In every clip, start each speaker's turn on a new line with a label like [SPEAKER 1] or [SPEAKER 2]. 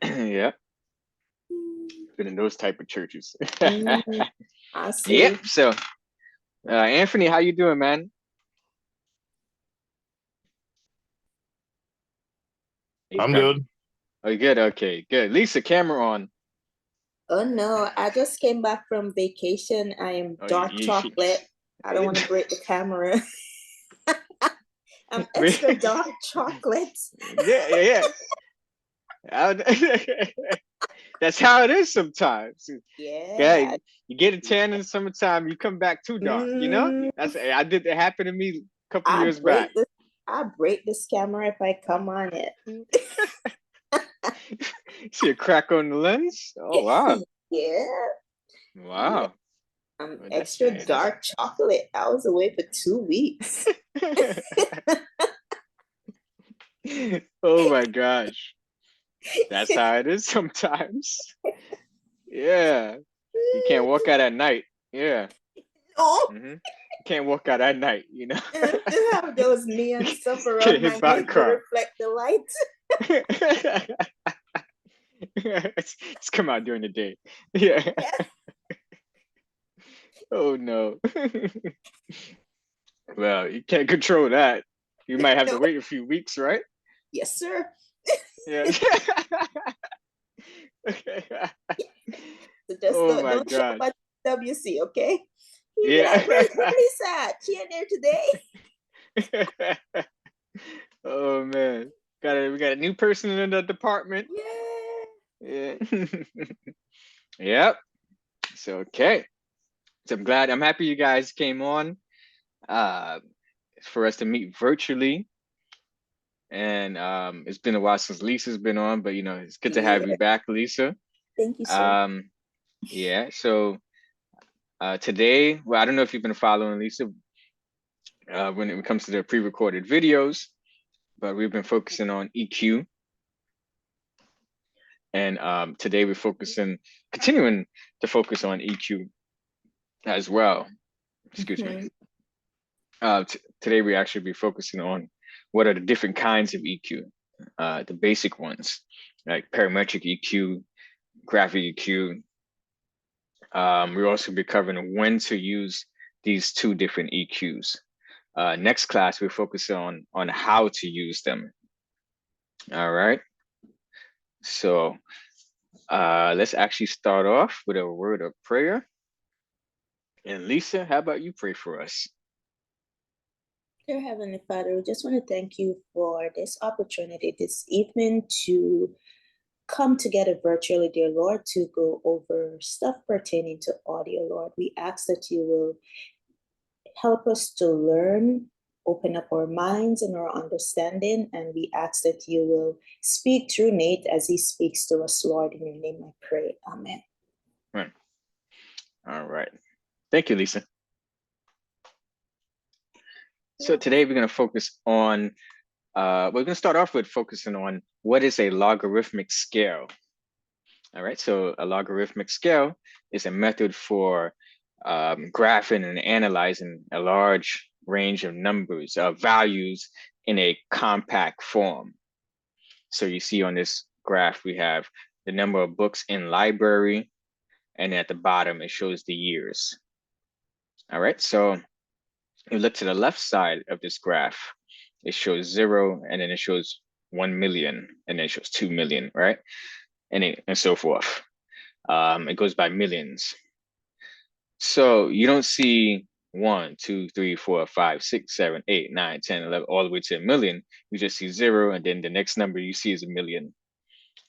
[SPEAKER 1] Yeah, been in those type of churches.
[SPEAKER 2] I see.
[SPEAKER 1] Yep. So, Anthony, how you doing, man? He's
[SPEAKER 3] I'm
[SPEAKER 1] gone.
[SPEAKER 3] good.
[SPEAKER 1] Oh, you good. Okay, good. Lisa, camera on.
[SPEAKER 2] Oh no, I just came back from vacation. I am
[SPEAKER 1] Oh,
[SPEAKER 2] dark chocolate. I don't want to break the camera. I'm extra dark chocolate.
[SPEAKER 1] Yeah, yeah, yeah. That's how it is sometimes. Yeah,
[SPEAKER 2] Yeah.
[SPEAKER 1] you get a tan in the summertime, you come back too dark.
[SPEAKER 2] Mm,
[SPEAKER 1] I did. It happened to me a couple years back.
[SPEAKER 2] I break this camera if I come on it.
[SPEAKER 1] See a crack on the lens? Oh wow,
[SPEAKER 2] Yeah. Yeah.
[SPEAKER 1] wow.
[SPEAKER 2] I'm
[SPEAKER 1] Well, that's
[SPEAKER 2] extra
[SPEAKER 1] nice.
[SPEAKER 2] dark chocolate. I was away for 2 weeks.
[SPEAKER 1] Oh my gosh, that's how it is sometimes. Yeah, you can't walk out at night. Yeah.
[SPEAKER 2] Oh,
[SPEAKER 1] You can't walk out at night,
[SPEAKER 2] and to have those neon stuff
[SPEAKER 1] Get
[SPEAKER 2] around
[SPEAKER 1] hit
[SPEAKER 2] my
[SPEAKER 1] by a
[SPEAKER 2] head to
[SPEAKER 1] car.
[SPEAKER 2] reflect the light.
[SPEAKER 1] It's come out during the day. Yeah.
[SPEAKER 2] Yeah.
[SPEAKER 1] Oh no. Well, you can't control that. You might have to
[SPEAKER 2] No.
[SPEAKER 1] wait a few weeks, right?
[SPEAKER 2] Yes, sir.
[SPEAKER 1] Yeah.
[SPEAKER 2] So just
[SPEAKER 1] Oh my
[SPEAKER 2] don't show
[SPEAKER 1] gosh.
[SPEAKER 2] up at WC, okay? You'd be
[SPEAKER 1] Yeah.
[SPEAKER 2] like, where's Lisa? She in there today?
[SPEAKER 1] Oh man. We got a new person in the department.
[SPEAKER 2] Yeah.
[SPEAKER 1] Yeah. Yep. So okay. So I'm happy you guys came on for us to meet virtually. And it's been a while since Lisa's been on, but it's good to have you
[SPEAKER 2] Yeah.
[SPEAKER 1] back, Lisa.
[SPEAKER 2] Thank you, sir.
[SPEAKER 1] Yeah, so today, well, I don't know if you've been following Lisa when it comes to the pre-recorded videos, but we've been focusing on EQ. And today we're continuing to focus on EQ as well. Excuse me. Today we actually be focusing on what are the different kinds of EQ, the basic ones, like parametric EQ, graphic EQ. We'll also be covering when to use these two different EQs. Next class, we'll focus on how to use them. All right. So let's actually start off with a word of prayer. And Lisa, how about you pray for us?
[SPEAKER 2] Dear Heavenly Father, we just want to thank you for this opportunity this evening to come together virtually, dear Lord, to go over stuff pertaining to audio, Lord. We ask that you will help us to learn, open up our minds and our understanding, and we ask that you will speak through Nate as he speaks to us, Lord. In your name I pray. Amen.
[SPEAKER 1] Right. All right. Thank you, Lisa. So today we're going to focus on, we're going to start off with focusing on what is a logarithmic scale. All right, so a logarithmic scale is a method for graphing and analyzing a large range of numbers, values in a compact form. So you see on this graph, we have the number of books in library, and at the bottom, it shows the years. All right, so you look to the left side of this graph, it shows 0, and then it shows 1 million, and then it shows 2 million, right? And so forth. It goes by millions. So you don't see 1, 2, 3, 4, 5, 6, 7, 8, 9, 10, 11, all the way to a million. You just see 0, and then the next number you see is a million.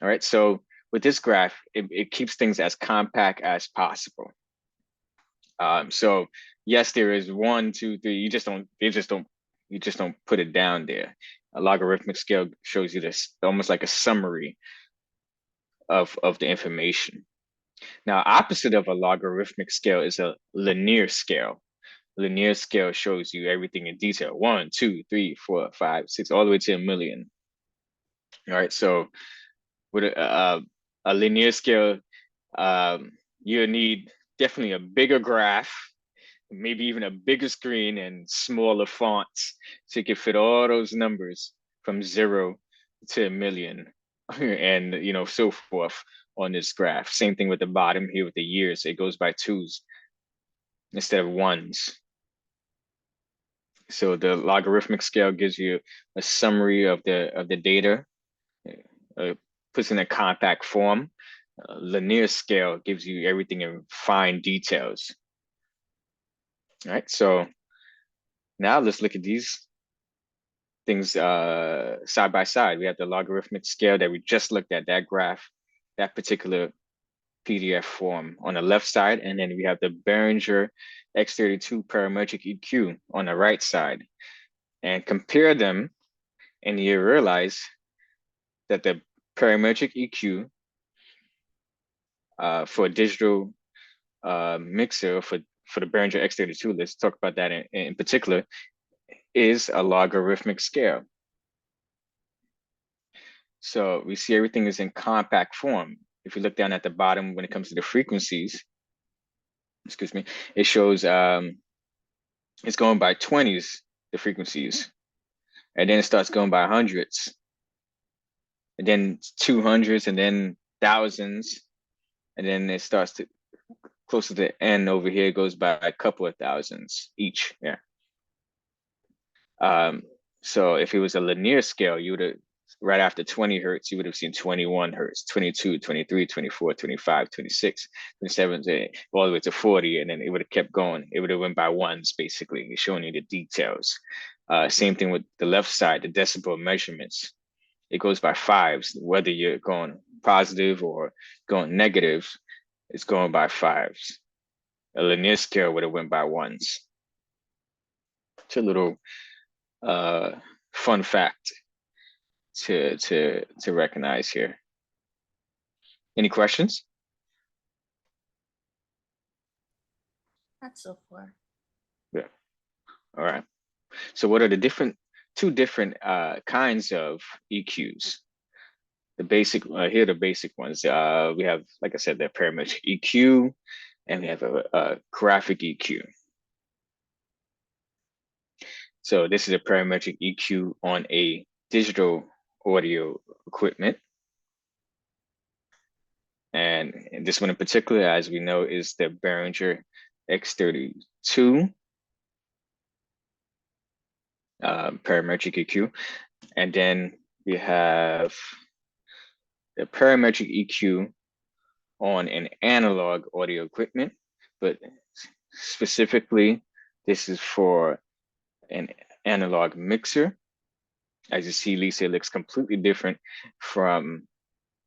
[SPEAKER 1] All right. So with this graph, it keeps things as compact as possible. So yes, there is 1, 2, 3. You just don't put it down there. A logarithmic scale shows you this almost like a summary of the information. Now, opposite of a logarithmic scale is a linear scale. Linear scale shows you everything in detail. 1, 2, 3, 4, 5, 6, all the way to a million. All right. So with a linear scale, you need definitely a bigger graph, maybe even a bigger screen and smaller fonts so you can fit all those numbers from 0 to a million, and so forth on this graph. Same thing with the bottom here with the years. It goes by twos instead of ones. So the logarithmic scale gives you a summary of the data, puts in a compact form. Linear scale gives you everything in fine details. All right, so now let's look at these things side by side. We have the logarithmic scale that we just looked at, that graph, that particular PDF form on the left side, and then we have the Behringer X32 parametric EQ on the right side. And compare them, and you realize that the parametric EQ for a digital mixer for the Behringer X32, let's talk about that in particular, is a logarithmic scale. So we see everything is in compact form. If you look down at the bottom when it comes to the frequencies, excuse me, it shows it's going by 20s, the frequencies. And then it starts going by hundreds. And then 200s, and then thousands. And then it starts to close to the end over here, it goes by a couple of thousands each. Yeah. So if it was a linear scale, you would have, right after 20 hertz, you would have seen 21 hertz, 22, 23, 24, 25, 26, 27, all the way to 40. And then it would have kept going. It would have went by ones, basically, showing you the details. Same thing with the left side, the decibel measurements. It goes by fives, whether you're going positive or going negative, it's going by fives. A linear scale would have went by ones. It's a little fun fact to recognize here. Any questions?
[SPEAKER 2] Not so far.
[SPEAKER 1] Yeah. All right. So what are the two different kinds of EQs? The basic, here are the basic ones. We have, like I said, the parametric EQ, and we have a graphic EQ. So this is a parametric EQ on a digital audio equipment. And this one in particular, as we know, is the Behringer X32 parametric EQ. And then we have the parametric EQ on an analog audio equipment, but specifically, this is for an analog mixer. As you see, Lisa, it looks completely different from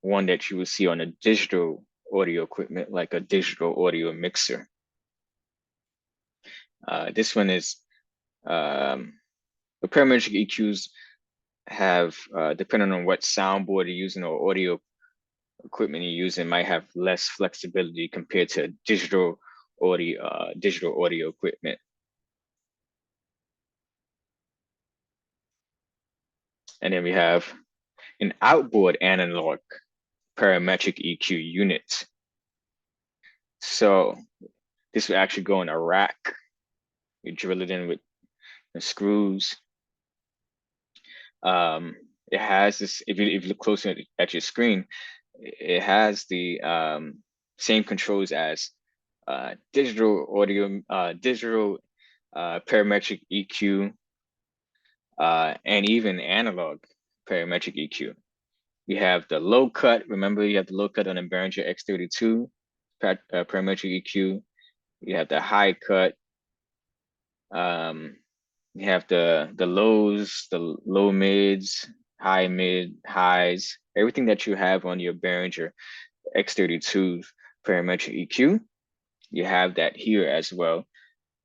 [SPEAKER 1] one that you would see on a digital audio equipment, like a digital audio mixer. This one is, the parametric EQs have, depending on what soundboard you're using or audio equipment you're using, might have less flexibility compared to digital audio equipment. And then we have an outboard analog parametric EQ unit. So this would actually go in a rack. You drill it in with the screws. It has this, if you look closely at your screen, it has the same controls as digital parametric EQ, and even analog parametric EQ. You have the low cut. Remember, you have the low cut on the Behringer X32 parametric EQ. You have the high cut. You have the lows, the low mids, high mid, highs, everything that you have on your Behringer X32 parametric EQ. You have that here as well.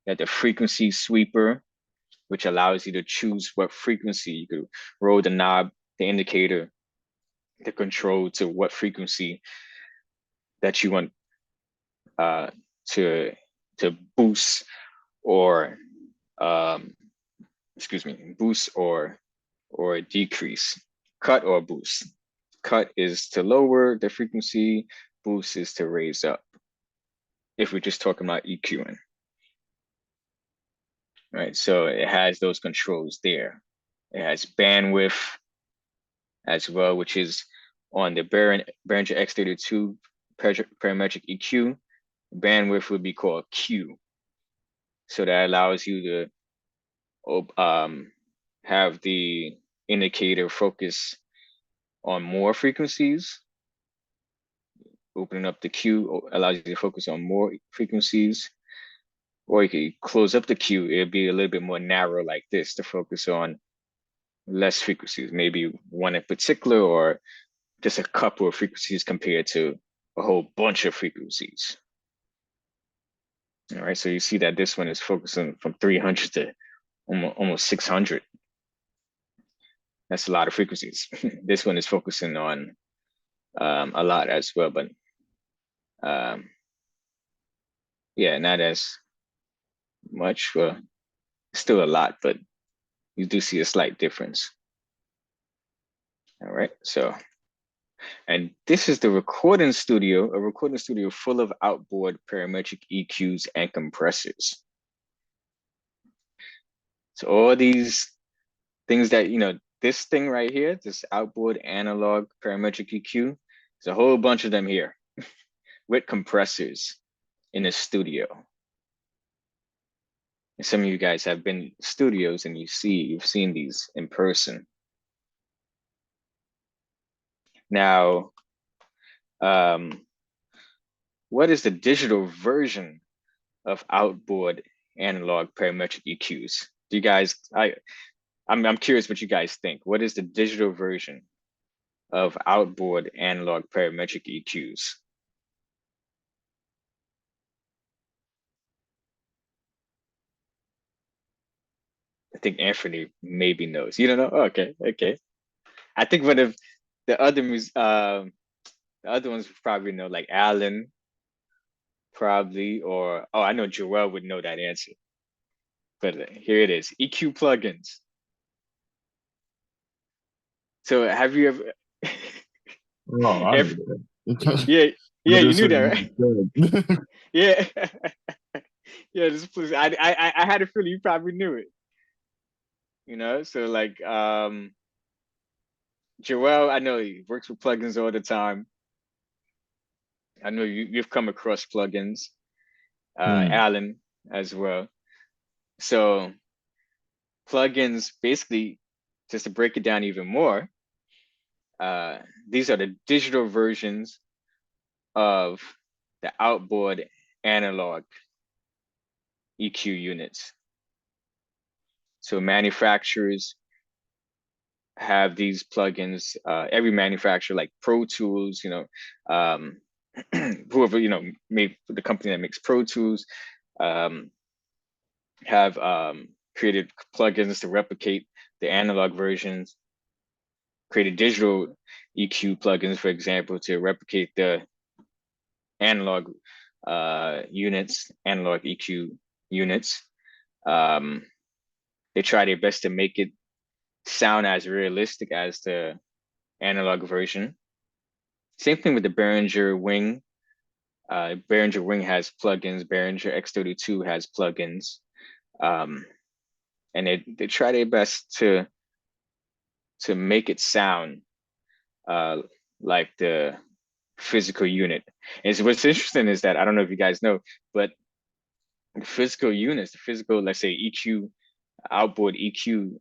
[SPEAKER 1] You have the frequency sweeper, which allows you to choose what frequency. You could roll the knob, the indicator, the control to what frequency that you want to boost or boost or decrease, cut or boost. Cut is to lower the frequency, boost is to raise up, if we're just talking about EQing. Right, so it has those controls there. It has bandwidth, as well, which is on the Behringer X32 parametric EQ. Bandwidth would be called Q. So that allows you to have the indicator focus on more frequencies. Opening up the Q allows you to focus on more frequencies. Or you could close up the Q, it'd be a little bit more narrow like this to focus on less frequencies, maybe one in particular, or just a couple of frequencies compared to a whole bunch of frequencies. All right, so you see that this one is focusing from 300 to almost 600. That's a lot of frequencies. This one is focusing on a lot as well, but yeah, not as much. Well, still a lot, but you do see a slight difference. All right, so, and this is the recording studio, a recording studio full of outboard parametric EQs and compressors. So all these things that, this thing right here, this outboard analog parametric EQ, there's a whole bunch of them here with compressors in the studio. And some of you guys have been to studios and you've seen these in person. Now, what is the digital version of outboard analog parametric EQs? Do you guys, I'm curious what you guys think. What is the digital version of outboard analog parametric EQs? I think Anthony maybe knows. You don't know? Oh, okay. I think one of the other ones probably know, like Alan, probably, or I know Joel would know that answer. But here it is: EQ plugins. So have you ever?
[SPEAKER 3] Oh, I knew that.
[SPEAKER 1] Yeah,
[SPEAKER 3] You
[SPEAKER 1] you
[SPEAKER 3] just
[SPEAKER 1] knew
[SPEAKER 3] said
[SPEAKER 1] that,
[SPEAKER 3] you
[SPEAKER 1] right?
[SPEAKER 3] did.
[SPEAKER 1] Yeah, yeah. I had a feeling you probably knew it. So like Joel, I know he works with plugins all the time. I know you've come across plugins, Alan as well. So plugins, basically, just to break it down even more, these are the digital versions of the outboard analog EQ units. So manufacturers have these plugins. Every manufacturer, like Pro Tools, whoever made the company that makes Pro Tools, have created plugins to replicate the analog versions. Created digital EQ plugins, for example, to replicate the analog units, analog EQ units. They try their best to make it sound as realistic as the analog version. Same thing with the Behringer Wing. Behringer Wing has plugins. Behringer X32 has plugins, and they try their best to make it sound like the physical unit. And so what's interesting is that, I don't know if you guys know, but the physical units, the physical, let's say EQ, outboard EQ,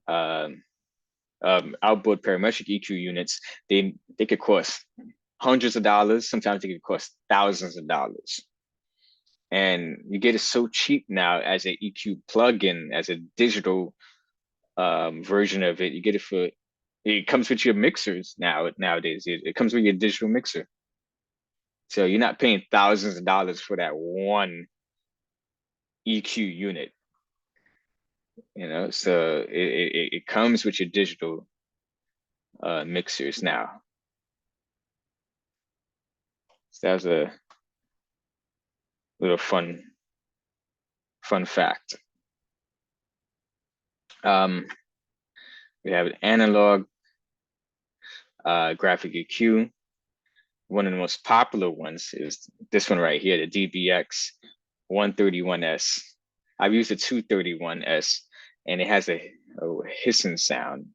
[SPEAKER 1] outboard parametric EQ units, they could cost hundreds of dollars. Sometimes they could cost thousands of dollars. And you get it so cheap now as an EQ plugin, as a digital version of it. You get it it comes with your mixers nowadays. It comes with your digital mixer. So you're not paying thousands of dollars for that one EQ unit. So it comes with your digital mixers now. So that was a little fun fact. We have an analog graphic EQ. One of the most popular ones is this one right here, the DBX 131S. I've used the 231S, and it has a hissing sound.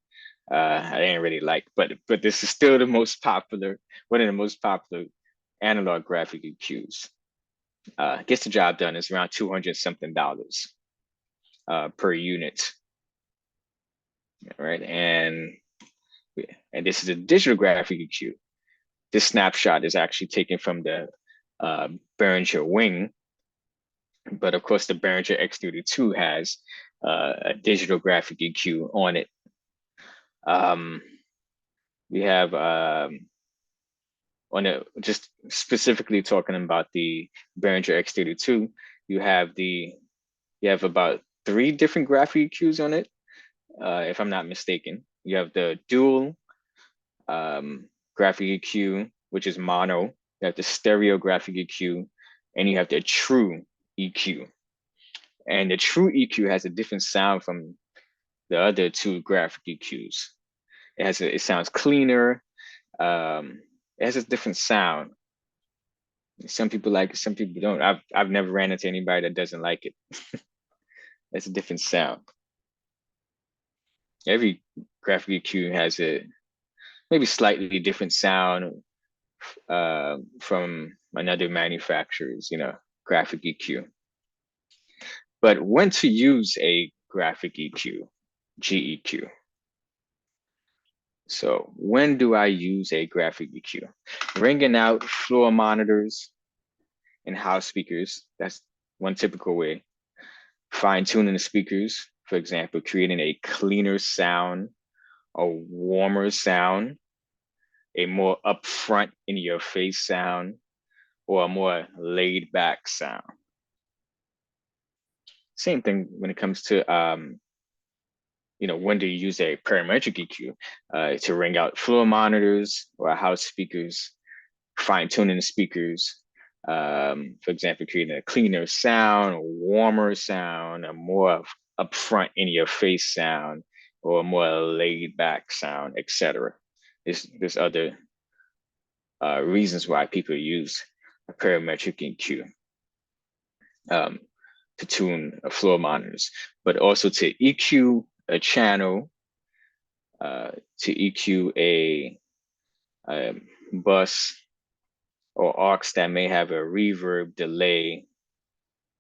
[SPEAKER 1] I didn't really like, but this is still the most popular, one of the most popular analog graphic EQs. Gets the job done. It's around $200 something per unit. All right, and this is a digital graphic EQ. This snapshot is actually taken from the Behringer Wing, but of course the Behringer X32 has a digital graphic EQ on it. We have on it, just specifically talking about the Behringer X32, you have about 3 different graphic EQs on it, if I'm not mistaken. You have the dual graphic EQ, which is mono. You have the stereo graphic EQ, and you have the true EQ. And the true EQ has a different sound from the other 2 graphic EQs. It sounds cleaner. It has a different sound. Some people like it, some people don't. I've never ran into anybody that doesn't like it. It's a different sound. Every graphic EQ has a maybe slightly different sound from another manufacturer's, graphic EQ. But when to use a graphic EQ, GEQ. So when do I use a graphic EQ? Ringing out floor monitors and house speakers. That's one typical way. Fine tuning the speakers, for example, creating a cleaner sound, a warmer sound, a more upfront in your face sound, or a more laid back sound. Same thing when it comes to, when do you use a parametric EQ to ring out floor monitors or house speakers, fine tuning the speakers, for example, creating a cleaner sound, a warmer sound, a more upfront in your face sound, or a more laid back sound, etc. There's other reasons why people use a parametric EQ to tune floor monitors, but also to EQ a channel, to EQ a bus or aux that may have a reverb, delay,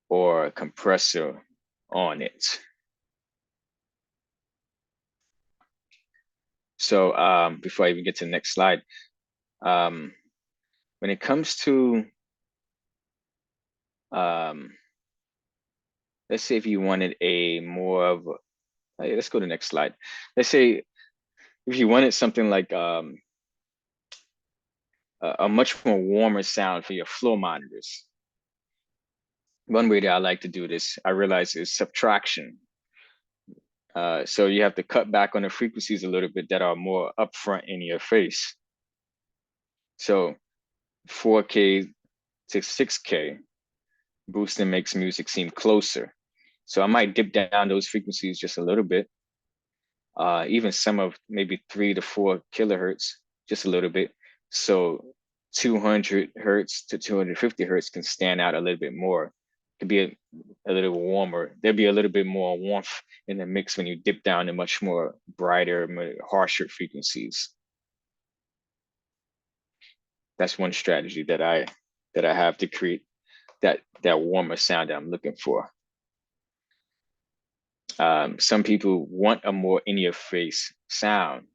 [SPEAKER 1] or a compressor on it. So before I even get to the next slide, when it comes to, let's say if you wanted a more of, let's go to the next slide. Let's say if you wanted something like a much more warmer sound for your floor monitors. One way that I like to do this, I realize, is subtraction. So you have to cut back on the frequencies a little bit that are more upfront in your face. So 4K to 6K, boosting makes music seem closer. So I might dip down those frequencies just a little bit. Even some of maybe 3 to 4 kilohertz, just a little bit. So 200 hertz to 250 hertz can stand out a little bit more. Could be a little warmer. There'll be a little bit more warmth in the mix when you dip down to much more brighter, more harsher frequencies. That's one strategy that I have to create that warmer sound that I'm looking for. Some people want a more in-your-face sound,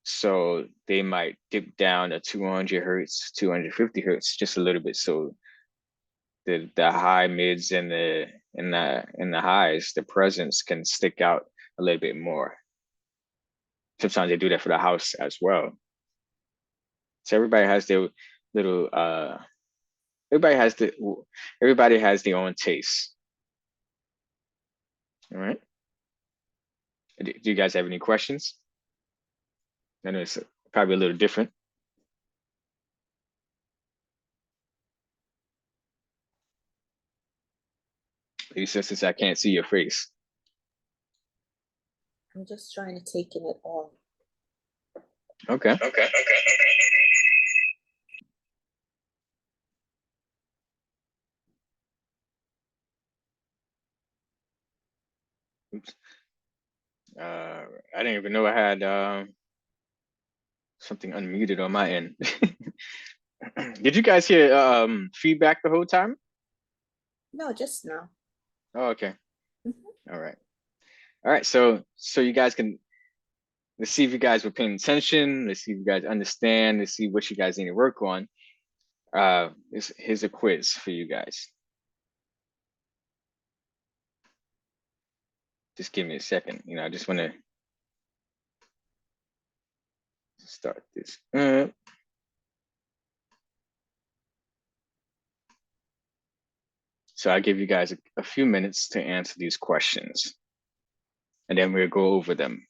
[SPEAKER 1] so they might dip down to 200 hertz, 250 hertz, just a little bit, so the high mids and the highs, the presence can stick out a little bit more. Sometimes they do that for the house as well. So everybody has their little everybody has their own taste. All right. Do you guys have any questions? I know it's probably a little different. Lisa, since I can't see your face.
[SPEAKER 2] I'm just trying to take in it all.
[SPEAKER 1] Okay. Oops. I didn't even know I had something unmuted on my end. Did you guys hear feedback the whole time?
[SPEAKER 2] No, just now.
[SPEAKER 1] Oh, okay. All right. All right. So you guys can, let's see if you guys were paying attention. Let's see if you guys understand. Let's see what you guys need to work on. Here's a quiz for you guys. Just give me a second. I just want to start this. So I'll give you guys a few minutes to answer these questions, and then we'll go over them.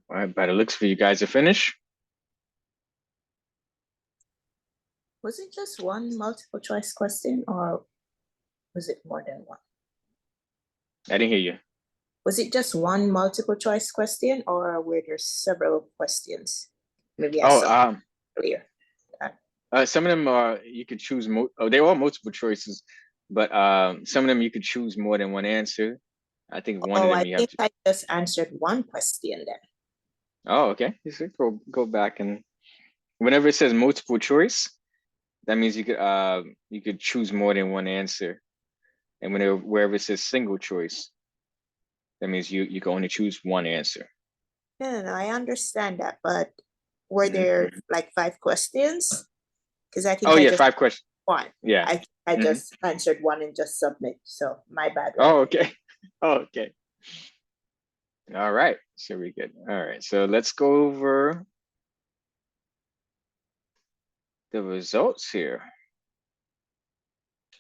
[SPEAKER 1] All right, by the looks for you guys are finished.
[SPEAKER 2] Was it just one multiple choice question or was it more than one?
[SPEAKER 1] I didn't hear you.
[SPEAKER 2] Was it just one multiple choice question or were there several questions? Maybe I saw clear.
[SPEAKER 1] Some of them are, you could choose, they're all multiple choices, but some of them you could choose more than one answer. I think one of them you have to.
[SPEAKER 2] I just answered one question then.
[SPEAKER 1] Oh, okay. You should go back, and whenever it says multiple choice, that means you could choose more than one answer. And wherever it says single choice, that means you can only choose one answer.
[SPEAKER 2] No, I understand that, but were there like 5 questions? Because I think
[SPEAKER 1] 5 questions.
[SPEAKER 2] One.
[SPEAKER 1] Yeah.
[SPEAKER 2] I just answered one and just submit. So my bad.
[SPEAKER 1] Oh, okay. Oh, okay. All right. So we good. All right. So let's go over the results here.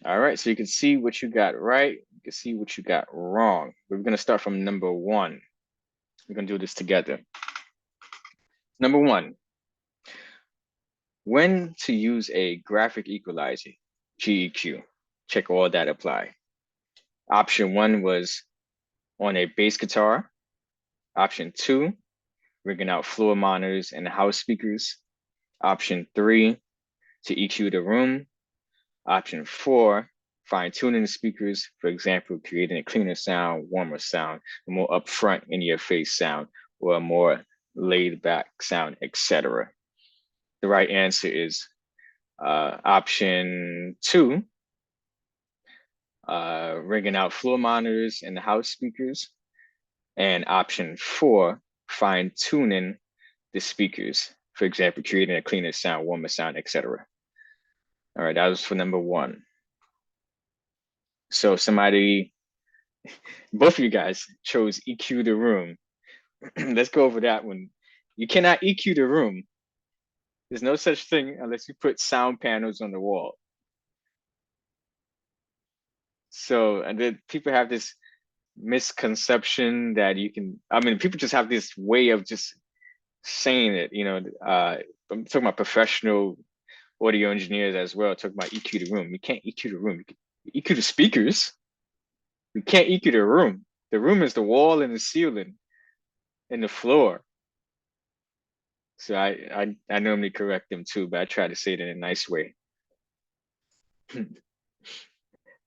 [SPEAKER 1] All right. So you can see what you got right. You can see what you got wrong. We're going to start from number 1. We're going to do this together. Number 1. When to use a graphic equalizer, GEQ. Check all that apply. Option 1 was on a bass guitar. Option 2, rigging out floor monitors and house speakers. Option 3, to EQ the room. Option 4, fine-tuning the speakers, for example, creating a cleaner sound, warmer sound, a more upfront in-your-face sound, or a more laid-back sound, etc. The right answer is option 2, rigging out floor monitors and house speakers, and option 4, fine-tuning the speakers, for example, creating a cleaner sound, warmer sound, etc. All right, that was for number 1. So both of you guys chose EQ the room. Let's go over that one. You cannot EQ the room. There's no such thing unless you put sound panels on the wall. So, and then people have this misconception that you can, people just have this way of just saying it, I'm talking about professional audio engineers as well, talking about EQ the room. You can't EQ the room. You can EQ the speakers. You can't EQ the room. The room is the wall and the ceiling and the floor. So I normally correct them too, but I try to say it in a nice way.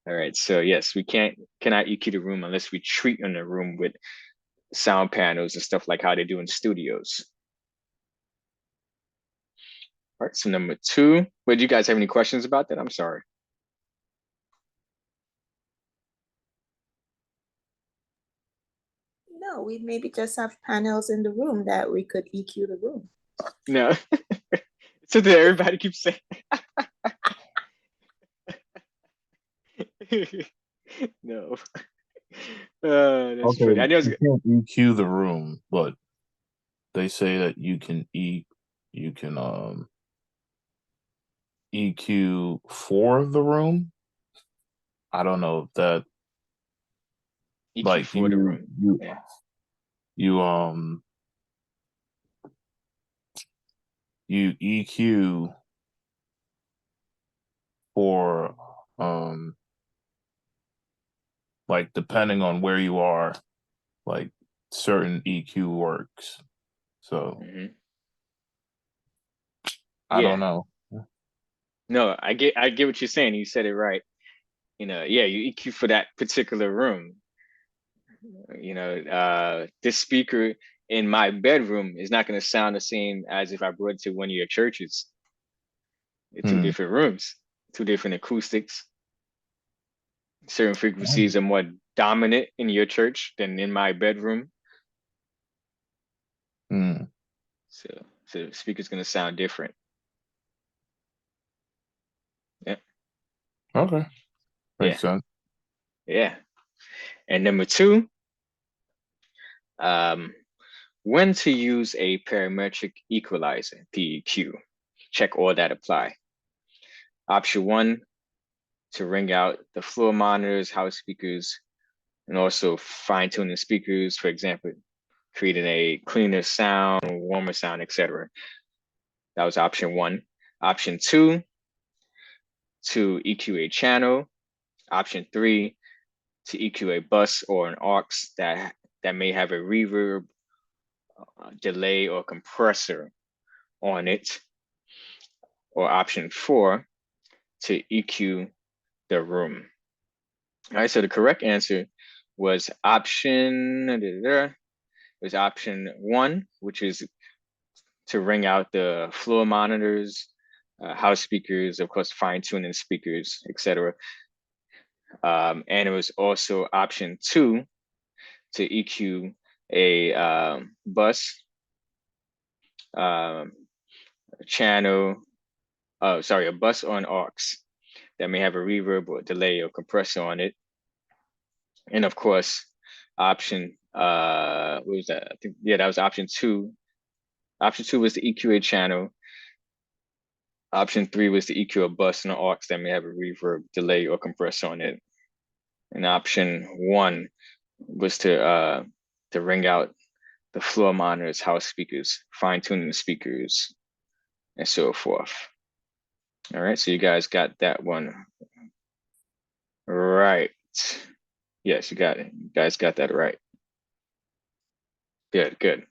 [SPEAKER 1] All right, so yes, we cannot EQ the room unless we treat in the room with sound panels and stuff like how they do in studios. All right, so number 2. Wait, do you guys have any questions about that? I'm sorry.
[SPEAKER 2] No, we maybe just have panels in the room that we could EQ the room.
[SPEAKER 1] No. So that everybody keeps saying. No. That's
[SPEAKER 3] Okay,
[SPEAKER 1] funny. I know
[SPEAKER 3] you can't EQ the room, but they say that you can EQ for the room. I don't know if that
[SPEAKER 1] EQ
[SPEAKER 3] like
[SPEAKER 1] for the room. Yeah.
[SPEAKER 3] You EQ for like depending on where you are, like certain EQ works. So I don't know.
[SPEAKER 1] No, I get what you're saying. You said it right. You know, yeah, you EQ for that particular room. You know, this speaker in my bedroom is not going to sound the same as if I brought it to one of your churches. It's 2 different rooms, 2 different acoustics. Certain frequencies are more dominant in your church than in my bedroom. So the speaker's going to sound different. Yeah.
[SPEAKER 3] Okay. Makes sense.
[SPEAKER 1] Yeah. And number 2, when to use a parametric equalizer, PEQ. Check all that apply. Option 1, to ring out the floor monitors, house speakers, and also fine-tuning speakers, for example, creating a cleaner sound, warmer sound, etc. That was option 1. Option 2, to EQ a channel. Option 3, to EQ a bus or an aux that may have a reverb, delay, or compressor on it. Or option 4, to EQ the room. All right, so the correct answer was option 1, which is to ring out the floor monitors, house speakers, of course, fine-tuning speakers, etc. And it was also option 2 to EQ a bus, channel, a bus or an aux that may have a reverb or delay or compressor on it. And of course, option, what was that? I think, yeah, that was option 2. Option 2 was the EQ a channel. Option 3 was the EQ a bus and an aux that may have a reverb, delay, or compressor on it. And option 1 was to ring out the floor monitors, house speakers, fine-tuning the speakers, and so forth. All right, so you guys got that one right. Yes, you got it. You guys got that right. Good, good.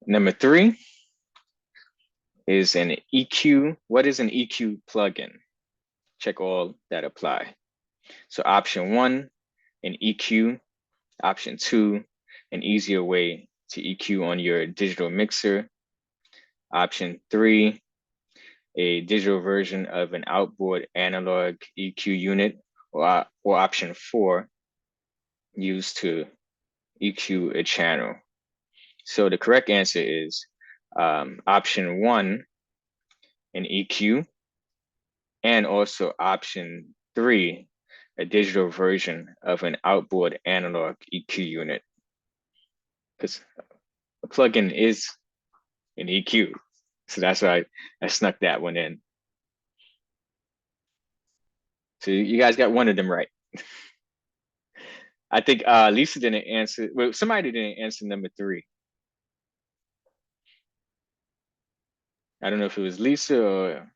[SPEAKER 1] Number 3 is an EQ. What is an EQ plugin? Check all that apply. So option 1, an EQ. Option 2, an easier way to EQ on your digital mixer. Option 3, a digital version of an outboard analog EQ unit. Or option 4, used to EQ a channel. So the correct answer is option 1, an EQ, and also option 3, a digital version of an outboard analog EQ unit. Because a plugin is an EQ. So that's why I snuck that one in. So you guys got one of them right. I think Lisa didn't answer. Well, somebody didn't answer number 3. I don't know if it was Lisa or.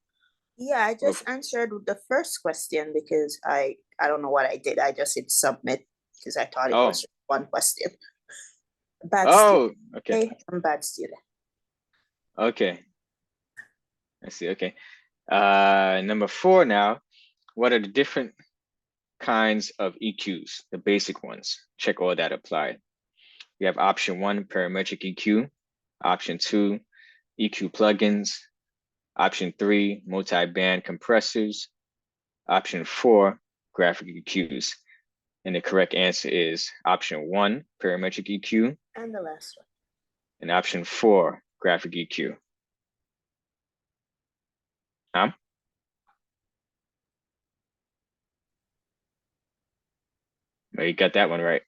[SPEAKER 2] Yeah, I just answered the first question because I don't know what I did. I just hit submit because I thought it was one question. Bad student.
[SPEAKER 1] Okay.
[SPEAKER 2] I'm bad student.
[SPEAKER 1] Okay. I see. Okay. Number 4 now. What are the different kinds of EQs, the basic ones. Check all that apply. We have option 1, parametric EQ. Option 2, EQ plugins. Option 3, multi-band compressors. Option 4, graphic EQs. And the correct answer is option 1, parametric EQ.
[SPEAKER 2] And the last one.
[SPEAKER 1] And option 4, graphic EQ. Well, you got that one right.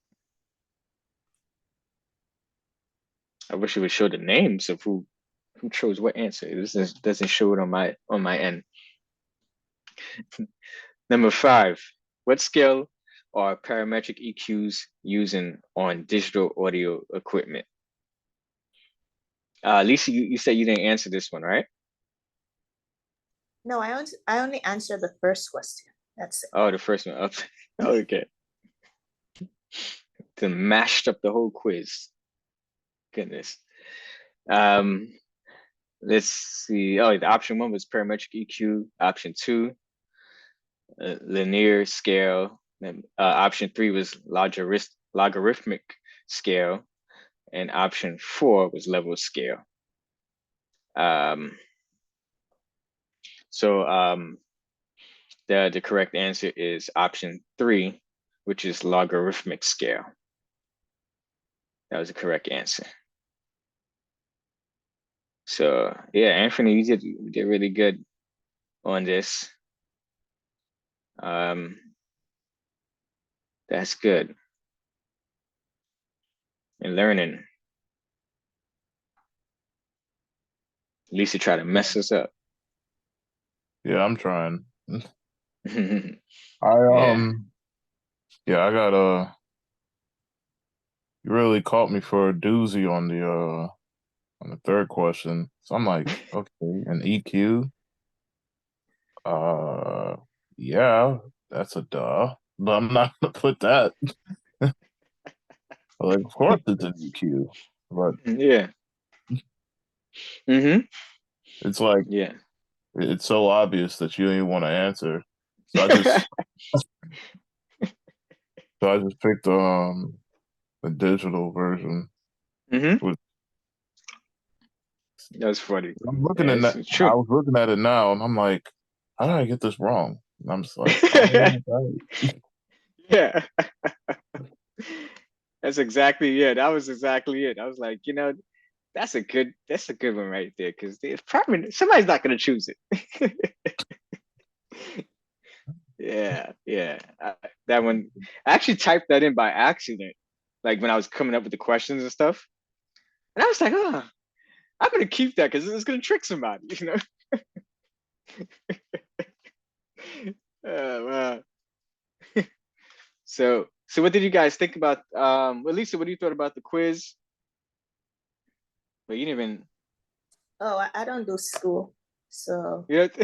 [SPEAKER 1] I wish it would show the names of who chose what answer. This doesn't show it on my end. Number 5, what scale are parametric EQs using on digital audio equipment? Lisa, you said you didn't answer this one, right?
[SPEAKER 2] No, I only answered the first question. That's it.
[SPEAKER 1] Oh, the first one. Okay. Then mashed up the whole quiz. Goodness. Let's see. Oh, the option 1 was parametric EQ. Option 2, linear scale. Option 3 was logarithmic scale, and option 4 was level scale. The correct answer is option 3, which is logarithmic scale. That was the correct answer. So yeah, Anthony, you did really good on this. That's good. And learning. Lisa tried to mess us up.
[SPEAKER 3] Yeah, I'm trying.
[SPEAKER 1] Yeah.
[SPEAKER 3] I got you really caught me for a doozy on the third question. So I'm like, okay, an EQ. Yeah, that's a duh. But I'm not gonna put that. Like, of course it's an EQ. But
[SPEAKER 1] Yeah.
[SPEAKER 3] it's like,
[SPEAKER 1] Yeah.
[SPEAKER 3] it's so obvious that you don't even want to answer. So I just picked the digital version.
[SPEAKER 1] That's funny.
[SPEAKER 3] I'm looking
[SPEAKER 1] Yeah,
[SPEAKER 3] at that.
[SPEAKER 1] it's true.
[SPEAKER 3] I was looking at it now, and I'm like, how did I get this wrong? And I'm just like, oh, right.
[SPEAKER 1] Yeah. That's exactly, yeah, that was exactly it. I was like, that's a good one right there, because it's probably somebody's not gonna choose it. Yeah. That one, I actually typed that in by accident, like when I was coming up with the questions and stuff. And I was like, oh, I'm gonna keep that because it's gonna trick somebody, Oh, wow. So what did you guys think about well, Lisa, what do you thought about the quiz? But you didn't even.
[SPEAKER 2] Oh, I don't do school. So
[SPEAKER 1] I
[SPEAKER 2] don't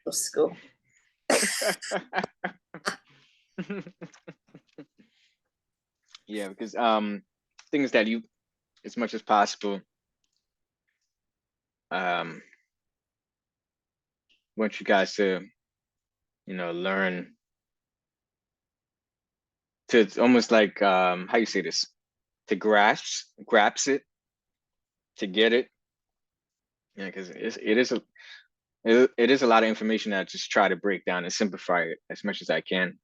[SPEAKER 2] do school.
[SPEAKER 1] Yeah, because things that you, as much as possible, want you guys to, learn to, it's almost like how you say this, to grasp it, to get it. Yeah, because it is a lot of information that I just try to break down and simplify it as much as I can.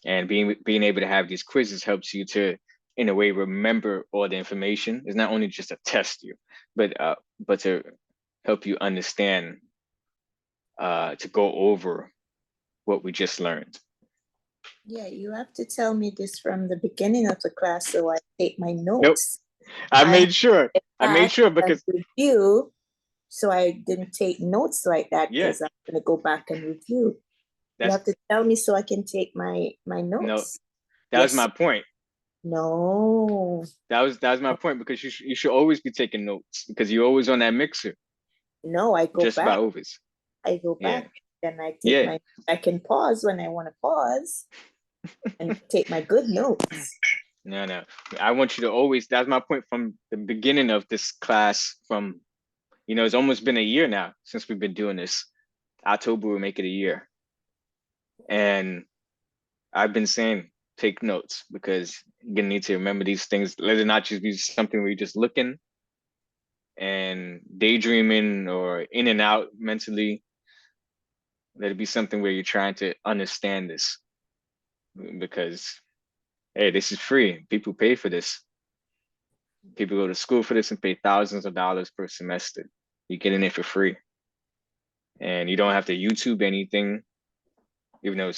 [SPEAKER 1] And being able to have these quizzes helps you to, in a way, remember all the information. It's not only just to test you, but to help you understand, to go over what we just learned.
[SPEAKER 2] Yeah, you have to tell me this from the beginning of the class so I take my notes.
[SPEAKER 1] Nope. I made sure because
[SPEAKER 2] review, so I didn't take notes like that because I'm going to go back and review. You have to tell me so I can take my notes.
[SPEAKER 1] No, that was my point.
[SPEAKER 2] No.
[SPEAKER 1] That was my point, because you should always be taking notes because you're always on that mixer.
[SPEAKER 2] No, I go
[SPEAKER 1] just
[SPEAKER 2] back.
[SPEAKER 1] About always.
[SPEAKER 2] I go back and I take I can pause when I want to pause and take my good notes.
[SPEAKER 1] No. I want you to always, that's my point from the beginning of this class, from, it's almost been a year now since we've been doing this. October will make it a year. And I've been saying, take notes, because you're gonna need to remember these things. Let it not just be something where you're just looking and daydreaming or in and out mentally. Let it be something where you're trying to understand this, because hey, this is free. People pay for this. People go to school for this and pay thousands of dollars per semester. You're getting it for free. And you don't have to YouTube anything, even though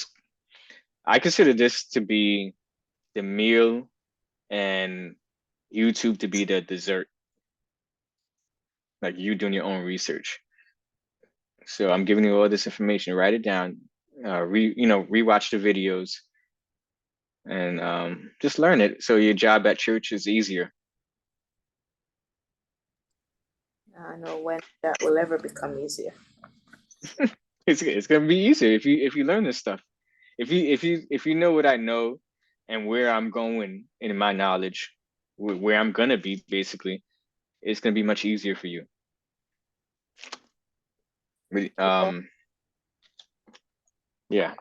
[SPEAKER 1] I consider this to be the meal and YouTube to be the dessert. Like you doing your own research. So I'm giving you all this information. Write it down. Rewatch the videos, and just learn it. So your job at church is easier.
[SPEAKER 2] I don't know when that will ever become easier.
[SPEAKER 1] It's gonna be easier if you learn this stuff. If you know what I know and where I'm going in my knowledge, where I'm gonna be basically, it's gonna be much easier for you. Yeah,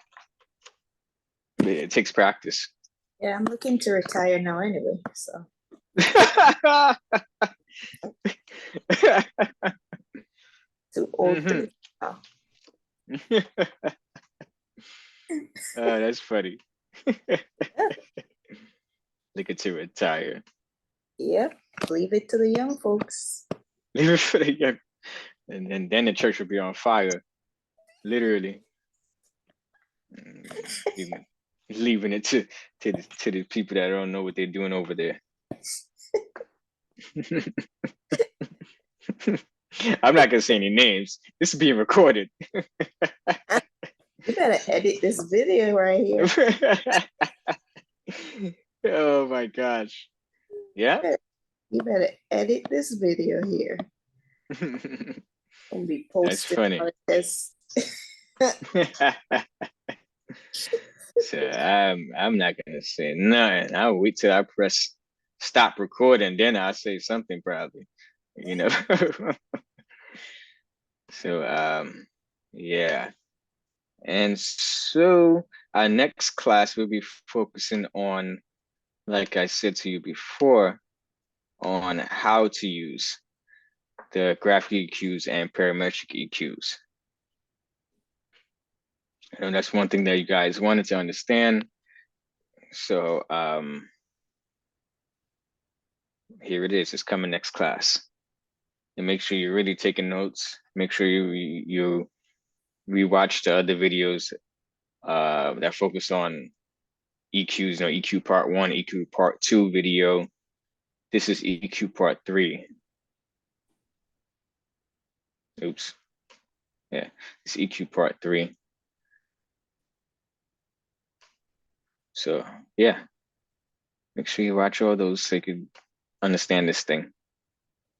[SPEAKER 1] it takes practice.
[SPEAKER 2] Yeah, I'm looking to retire now anyway, so. Too old to retire.
[SPEAKER 1] That's funny. Looking to retire.
[SPEAKER 2] Yep, leave it to the young folks.
[SPEAKER 1] Leave it for the young, and then the church will be on fire, literally. Leaving it to the people that don't know what they're doing over there. I'm not gonna say any names. This is being recorded.
[SPEAKER 2] You better edit this video right here.
[SPEAKER 1] Oh my gosh. Yeah.
[SPEAKER 2] You better edit this video here. And be posted.
[SPEAKER 1] That's funny. So I'm not gonna say nothing. I'll wait till I press stop recording, then I'll say something probably. You know. So yeah. And so our next class will be focusing on, like I said to you before, on how to use the graphic EQs and parametric EQs. And that's one thing that you guys wanted to understand. So here it is. It's coming next class. And make sure you're really taking notes. Make sure you rewatch the other videos that focus on EQs, EQ part 1, EQ part 2 video. This is EQ part 3. Oops. Yeah, it's EQ part 3. So yeah, make sure you watch all those so you can understand this thing.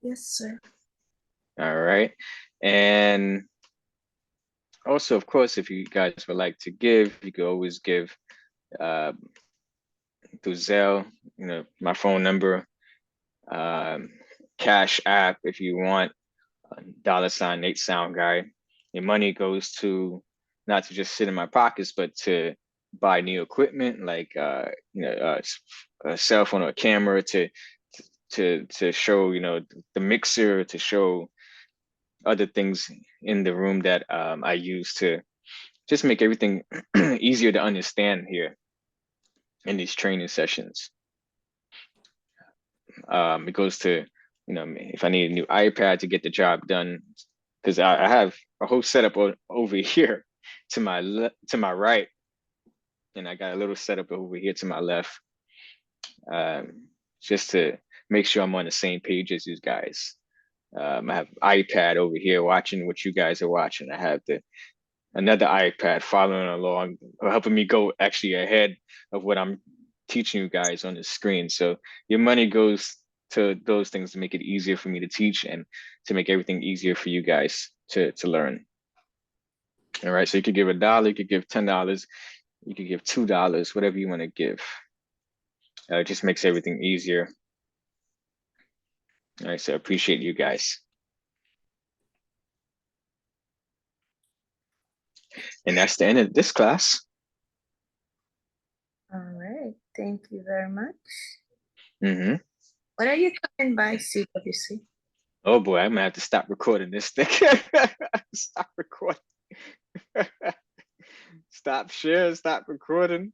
[SPEAKER 2] Yes, sir.
[SPEAKER 1] All right. And also, of course, if you guys would like to give, you can always give through Zelle, my phone number, Cash App if you want, $ Nate Sound Guy. Your money goes to not to just sit in my pockets, but to buy new equipment like a cell phone or a camera to show the mixer, to show other things in the room that I use to just make everything easier to understand here in these training sessions. It goes to, if I need a new iPad to get the job done, because I have a whole setup over here to my right, and I got a little setup over here to my left, just to make sure I'm on the same page as you guys. I have iPad over here watching what you guys are watching. I have another iPad following along, helping me go actually ahead of what I'm teaching you guys on the screen. So your money goes to those things to make it easier for me to teach and to make everything easier for you guys to learn. All right, so you could give $1, you could give $10, you could give $2, whatever you want to give. It just makes everything easier. All right, so I appreciate you guys. And that's the end of this class.
[SPEAKER 2] Thank you very much.
[SPEAKER 1] Mm-hmm.
[SPEAKER 2] What are you coming by, CWC?
[SPEAKER 1] Oh boy, I'm gonna have to stop recording this thing. Stop recording. Stop sharing, stop recording.